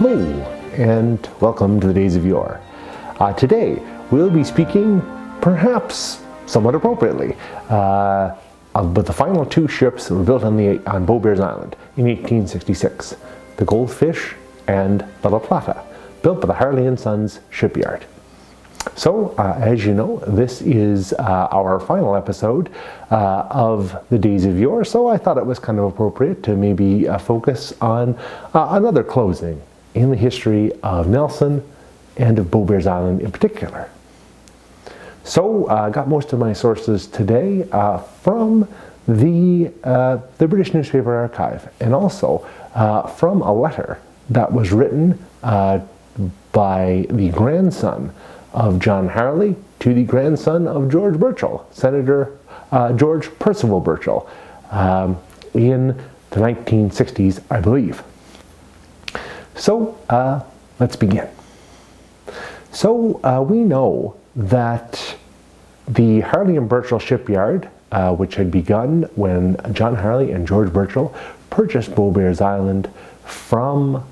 Hello, and welcome to the Days of Yore. Today, we'll be speaking, perhaps somewhat appropriately, about the final two ships that were built on Beaubears Island in 1866, the Goldfish and the Plata, built by the Harley Sons shipyard. So, as you know, this is our final episode of the Days of Yore, so I thought it was kind of appropriate to maybe focus on another closing in the history of Nelson and of Beaubears Island in particular. So, I got most of my sources today from the British Newspaper Archive, and also from a letter that was written by the grandson of John Harley to the grandson of George Burchell, Senator George Percival Burchell, in the 1960s, I believe. So let's begin. So we know that the Harley and Burchell shipyard, which had begun when John Harley and George Burchell purchased Beaubears Island from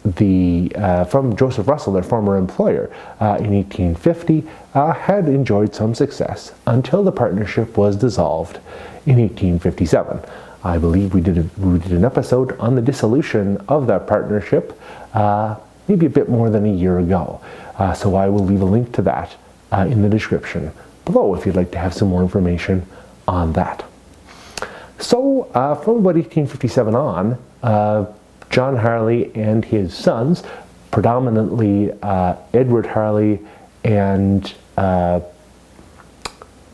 Joseph Russell, their former employer, in 1850, had enjoyed some success until the partnership was dissolved in 1857. I believe we did an episode on the dissolution of that partnership maybe a bit more than a year ago. So I will leave a link to that in the description below if you'd like to have some more information on that. So from about 1857 on, John Harley and his sons, predominantly Edward Harley and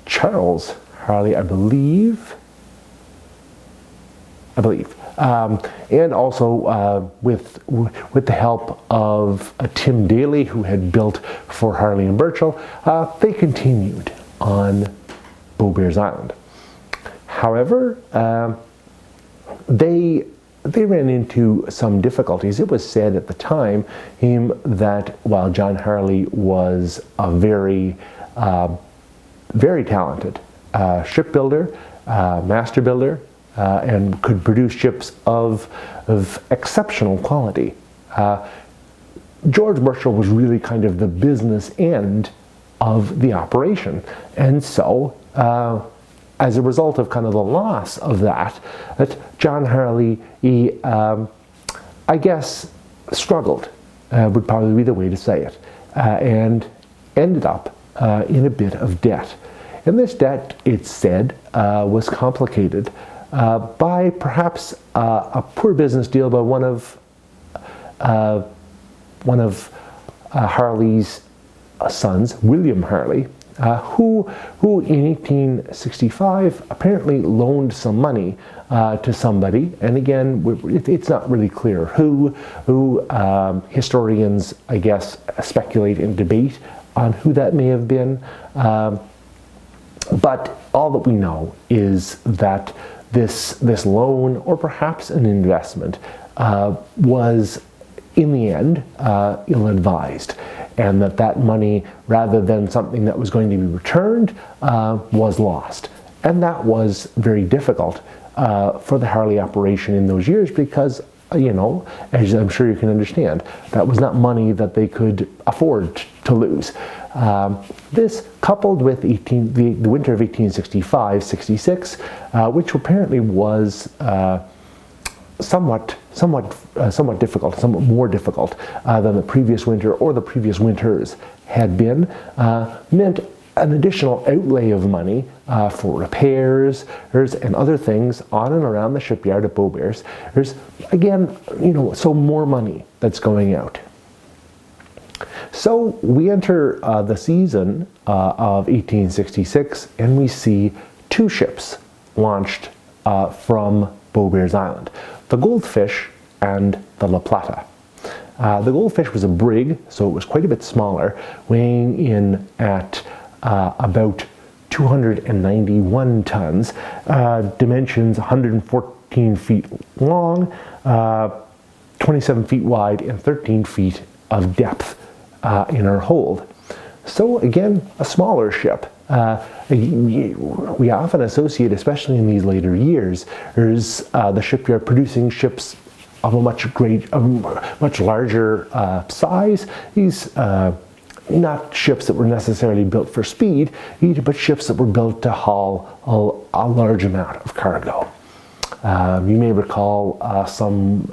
Charles Harley, I believe, and also with the help of Tim Daly, who had built for Harley and Burchell, they continued on Beaubears Island. However, they ran into some difficulties. It was said at the time that while John Harley was a very talented shipbuilder, master builder, and could produce ships of exceptional quality, George Burchell was really kind of the business end of the operation. And so, as a result of kind of the loss of that John Harley, I guess, struggled, would probably be the way to say it, and ended up in a bit of debt. And this debt, it's said, was complicated by perhaps a poor business deal by one of Harley's sons, William Harley, who in 1865 apparently loaned some money to somebody, and again, it's not really clear who. Historians, I guess, speculate and debate on who that may have been, but all that we know is that this loan, or perhaps an investment, was in the end ill-advised, and that money, rather than something that was going to be returned, was lost. And that was very difficult for the Harley operation in those years because, as I'm sure you can understand, that was not money that they could afford to lose. This, coupled with the winter of 1865-66, which apparently was somewhat difficult, somewhat more difficult than the previous winter or the previous winters had been, meant an additional outlay of money for repairs and other things on and around the shipyard at Beaubears. There's, again, so more money that's going out. So we enter the season of 1866, and we see two ships launched from Beaubears Island, the Goldfish and the La Plata. The Goldfish was a brig, so it was quite a bit smaller, weighing in at about 291 tons, dimensions 114 feet long, 27 feet wide, and 13 feet of depth in her hold. So again, a smaller ship. We often associate, especially in these later years, the shipyard producing ships a much larger size. These not ships that were necessarily built for speed, but ships that were built to haul a large amount of cargo. You may recall some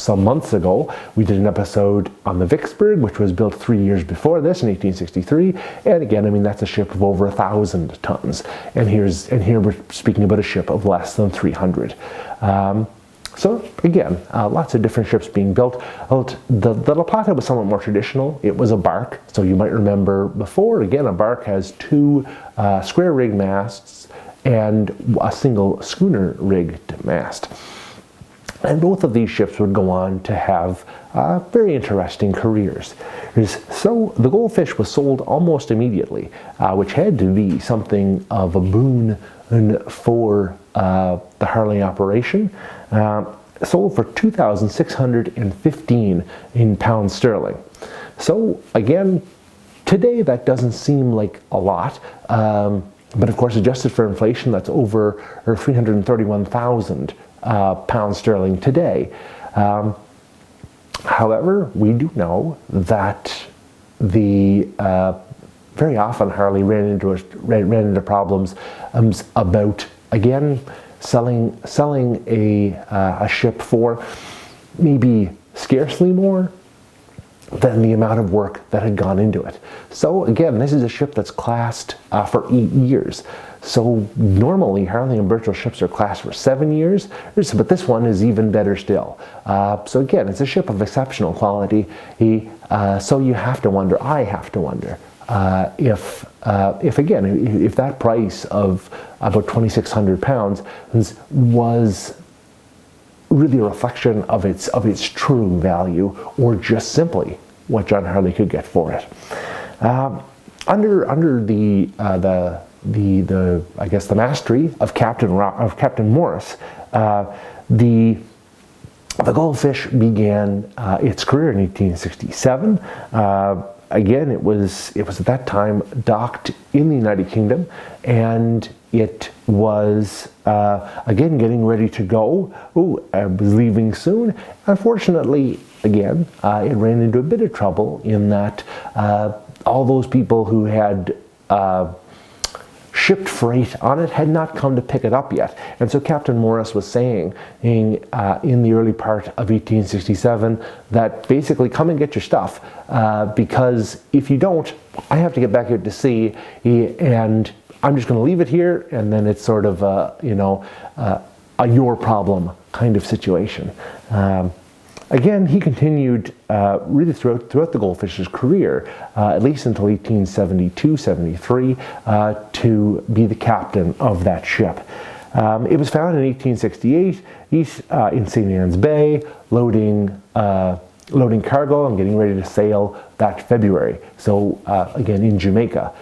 months ago, we did an episode on the Vicksburg, which was built 3 years before this in 1863. And again, I mean, that's a ship of over 1,000 tons. And here we're speaking about a ship of less than 300. So again, lots of different ships being built. The La Plata was somewhat more traditional. It was a bark. So you might remember before, again, a bark has two square rig masts and a single schooner rigged mast. And both of these ships would go on to have very interesting careers. So the Goldfish was sold almost immediately, which had to be something of a boon for the Harley operation. Sold for 2,615 in pounds sterling. So again, today that doesn't seem like a lot. But of course, adjusted for inflation, that's over 331,000 pounds sterling today. However, we do know that very often Harley ran into problems about, again, selling a ship for maybe scarcely more than the amount of work that had gone into it. So again, this is a ship that's classed for 8 years. So normally Harley and Birchall ships are classed for 7 years, but this one is even better still. So again, it's a ship of exceptional quality. So you have to wonder, I have to wonder, if that price of about 2,600 pounds was really a reflection of its true value, or just simply what John Harley could get for it. Under the I guess the mastery of Captain Morris, the Goldfish began its career in 1867. Again, it was at that time docked in the United Kingdom, and it was again getting ready to go. I was leaving soon. Unfortunately, again, it ran into a bit of trouble in that all those people who had shipped freight on it had not come to pick it up yet. And so Captain Morris was saying in the early part of 1867 that basically come and get your stuff, because if you don't, I have to get back out to sea, and I'm just going to leave it here, and then it's sort of a your problem kind of situation. Again, he continued really throughout the Goldfish's career, at least until 1872-73, to be the captain of that ship. It was found in 1868 in St. Ann's Bay, loading cargo and getting ready to sail that February. So again, in Jamaica,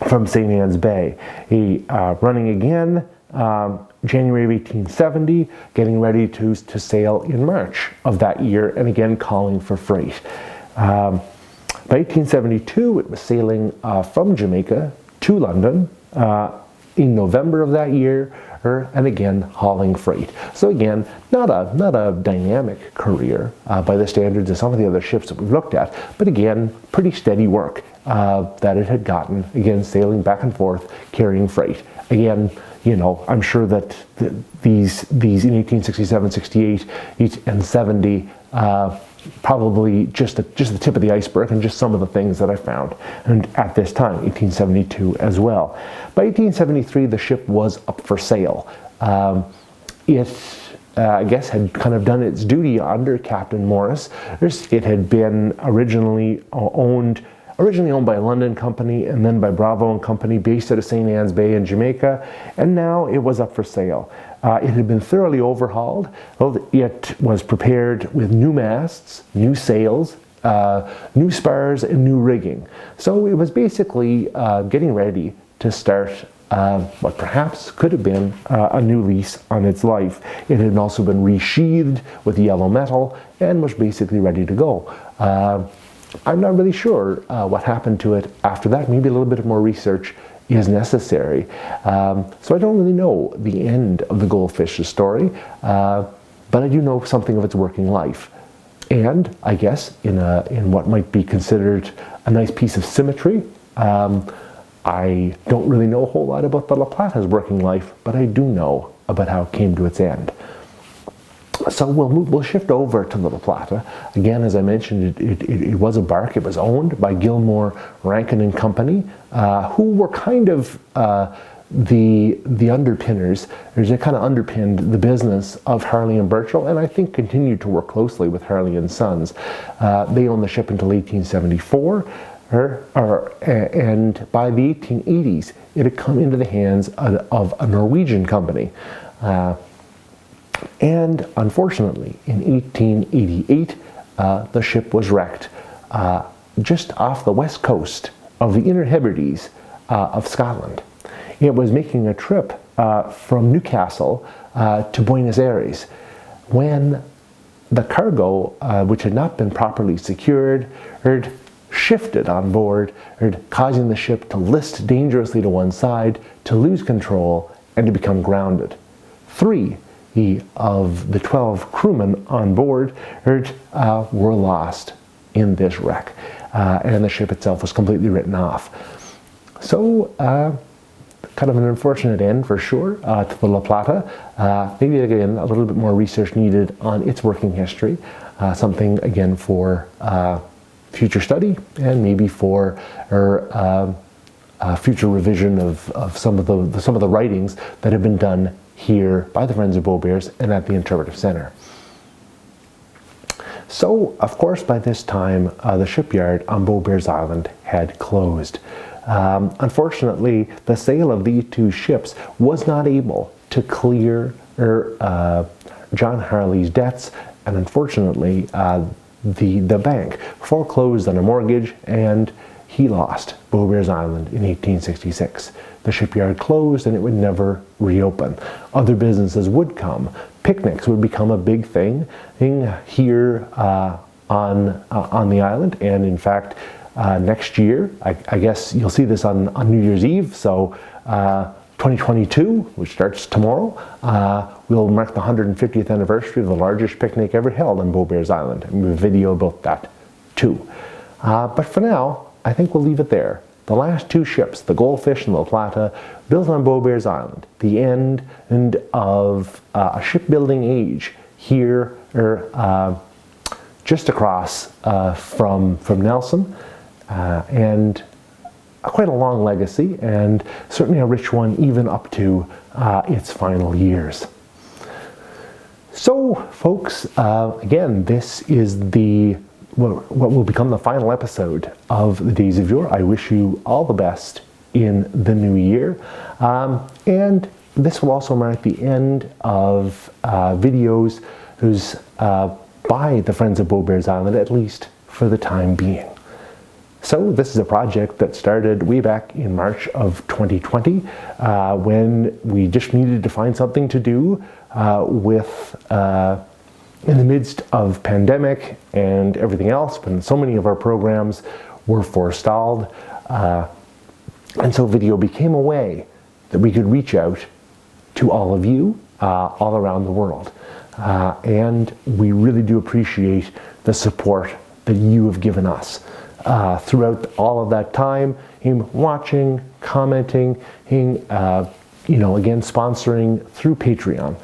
from St. Ann's Bay. Running again January of 1870, getting ready to sail in March of that year, and again calling for freight. By 1872, it was sailing from Jamaica to London in November of that year, and again hauling freight. So again, not a dynamic career by the standards of some of the other ships that we've looked at, but again, pretty steady work that it had gotten, again sailing back and forth, carrying freight. Again, I'm sure that these in 1867, 68, and 70, probably just the tip of the iceberg, and just some of the things that I found. And at this time, 1872 as well. By 1873, the ship was up for sale. It, I guess, had kind of done its duty under Captain Morris. It had been originally owned by a London company, and then by Bravo and Company, based out of St. Ann's Bay in Jamaica, and now it was up for sale. It had been thoroughly overhauled. It was prepared with new masts, new sails, new spars, and new rigging. So it was basically getting ready to start what perhaps could have been a new lease on its life. It had also been resheathed with yellow metal and was basically ready to go. I'm not really sure what happened to it after that. Maybe a little bit more research is necessary. So I don't really know the end of the Goldfish's story. but I do know something of its working life. And I guess in what might be considered a nice piece of symmetry, I don't really know a whole lot about the La Plata's working life, but I do know about how it came to its end. So we'll shift over to the La Plata. Again, as I mentioned, it was a bark. It was owned by Gilmore, Rankin and Company, who were kind of the underpinners. They kind of underpinned the business of Harley and Burchell, and I think continued to work closely with Harley and Sons. They owned the ship until 1874, and by the 1880s, it had come into the hands of a Norwegian company. And unfortunately, in 1888, the ship was wrecked just off the west coast of the Inner Hebrides of Scotland. It was making a trip from Newcastle to Buenos Aires when the cargo, which had not been properly secured, shifted on board, causing the ship to list dangerously to one side, to lose control, and to become grounded. 3 of the 12 crewmen on board were lost in this wreck, and the ship itself was completely written off. So, kind of an unfortunate end for sure to the La Plata. Maybe again a little bit more research needed on its working history, something again for future study, and maybe for future revision of some of the writings that have been done here by the Friends of Beaubears and at the Interpretive Center. So, of course, by this time, the shipyard on Beaubears Island had closed. Unfortunately, the sale of these 2 ships was not able to clear John Harley's debts, and unfortunately, the bank foreclosed on a mortgage, and he lost Beaubears Island in 1866. The shipyard closed and it would never reopen. Other businesses would come. Picnics would become a big thing here on the island, and in fact, next year, I guess you'll see this on New Year's Eve, so 2022, which starts tomorrow, will mark the 150th anniversary of the largest picnic ever held on Beaubears Island, and we have a video about that too. But for now, I think we'll leave it there. The last 2 ships, the Goldfish and the Plata, built on Beaubears Island, the end of a shipbuilding age here, just across from Nelson, and quite a long legacy, and certainly a rich one even up to its final years. So, folks, again, this is what will become the final episode of the Days of Yore. I wish you all the best in the new year, and this will also mark the end of videos by the Friends of Beaubears Island, at least for the time being. So this is a project that started way back in March of 2020 when we just needed to find something to do in the midst of pandemic and everything else, when so many of our programs were forestalled. And so video became a way that we could reach out to all of you all around the world. And we really do appreciate the support that you have given us throughout all of that time, watching, commenting, again, sponsoring through Patreon.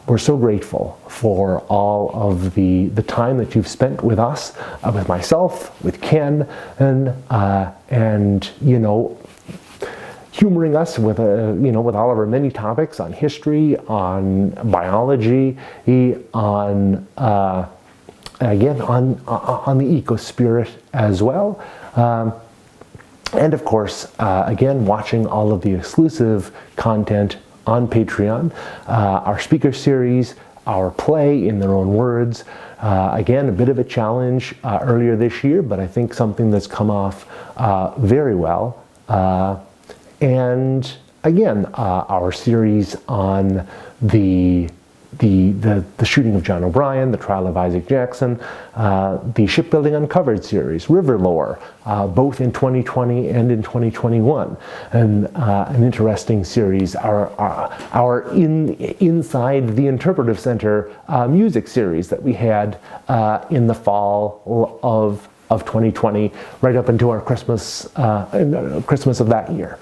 We're so grateful for all of the time that you've spent with us, with myself, with Ken, and humoring us with with all of our many topics on history, on biology, on the eco-spirit as well. And of course, again, watching all of the exclusive content on Patreon, our speaker series, our play in their own words. Again, a bit of a challenge earlier this year, but I think something that's come off very well. And again, our series on the the shooting of John O'Brien, the trial of Isaac Jackson, the Shipbuilding Uncovered series, River Lore, both in 2020 and in 2021, and an interesting series, our Inside the Interpretive Center music series that we had in the fall of 2020, right up into our Christmas of that year.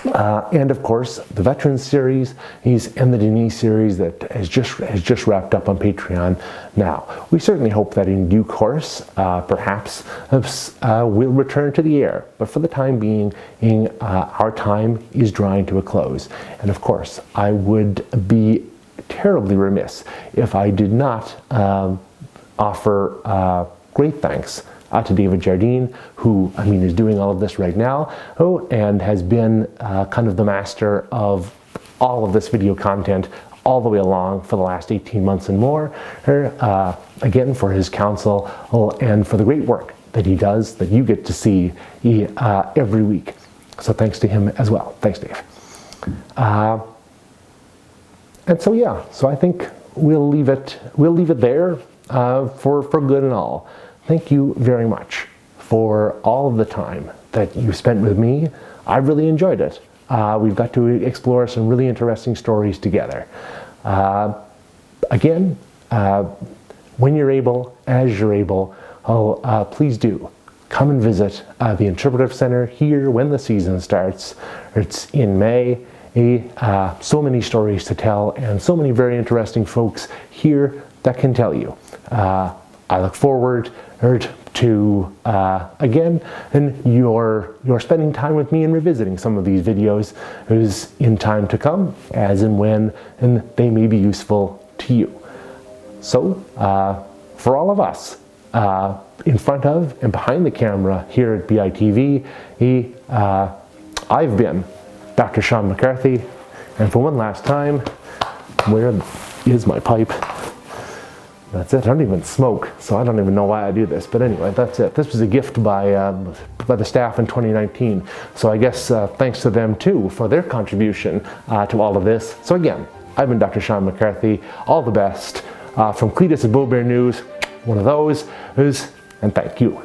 And of course, the Veterans series, and the Denise series that has just wrapped up on Patreon now. We certainly hope that in due course, perhaps we'll return to the air. But for the time being, our time is drawing to a close. And of course, I would be terribly remiss if I did not offer great thanks to David Jardine, who is doing all of this right now, and has been kind of the master of all of this video content all the way along for the last 18 months and more. Again, for his counsel and for the great work that he does, that you get to see every week. So thanks to him as well. Thanks, Dave. And so yeah, so I think we'll leave it there for good and all. Thank you very much for all of the time that you spent with me. I really enjoyed it. We've got to explore some really interesting stories together. Again, when you're able, as you're able, please do come and visit the Interpretive Center here when the season starts. It's in May. So many stories to tell and so many very interesting folks here that can tell you. I look forward to again, and you're spending time with me and revisiting some of these videos in time to come, as and when and they may be useful to you. So for all of us in front of and behind the camera here at BITV, I've been Dr. Sean McCarthy, and for one last time, where is my pipe? That's it. I don't even smoke, so I don't even know why I do this. But anyway, that's it. This was a gift by the staff in 2019. So I guess thanks to them too for their contribution to all of this. So again, I've been Dr. Sean McCarthy. All the best from Cletus at Beaubears News. One of those is, and thank you.